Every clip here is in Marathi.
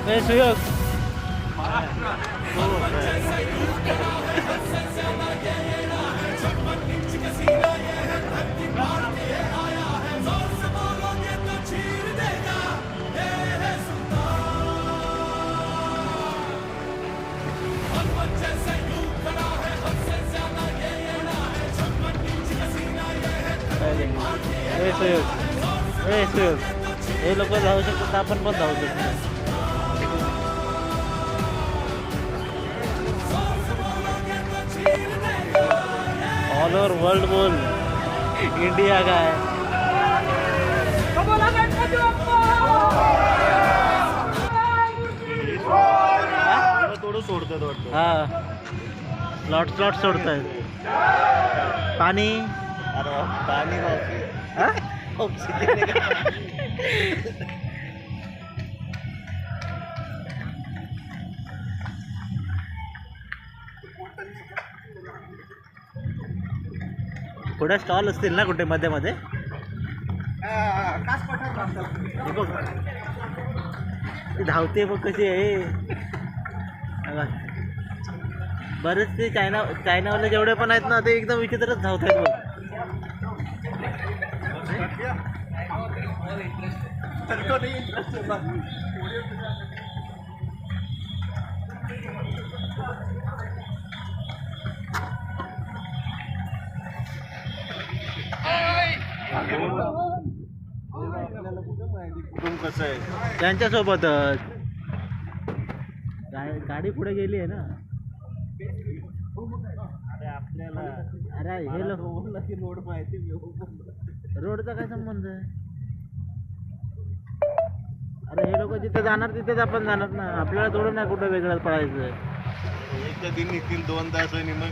ए सुयोग ए सुयोग ए सुयोग हे लोक धावू शकतात आपण पण धावू शकतो. ऑल ओव्हर वर्ल्ड बोल इंडिया काय थोडं सोडतात वाटतं. हा स्लॉट सोडतायत. पाणी अरे पाणी हा? पुढे स्टॉल असतील ना कुठे मध्ये मध्ये. हे बघ ती धावते बघ कशी आहे. बरेच ते चायनावाले जेवढे पण आहेत ना ते एकदम विचित्रच धावत आहेत बघ. कुटुंब कसं आहे त्यांच्यासोबतच गाडी पुढे गेली आहे ना. अरे आपल्याला अरे हे लोक रोड माहिती रोडचा काय संबंध आहे. अरे हे लोक जिथे जाणार तिथेच आपण जाणार ना. आपल्याला थोडं ना कुठं वेगळं पडायचं. एक कधी निघतील 2 तास आणि मग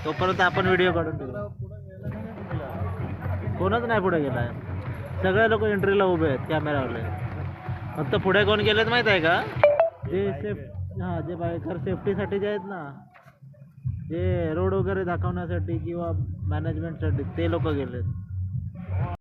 तोपर्यंत आपण व्हिडिओ काढून ठेवू. कोणच नाही पुढे गेलाय. सगळे लोक एंट्रीला उभे आहेत कॅमेरावाले. फक्त पुढे कोण गेलेत माहित आहे का. जे जे बायकर सेफ्टीसाठी जे आहेत ना जे रोड वगैरे दाखवण्यासाठी किंवा मॅनेजमेंटसाठी ते लोक गेलेत.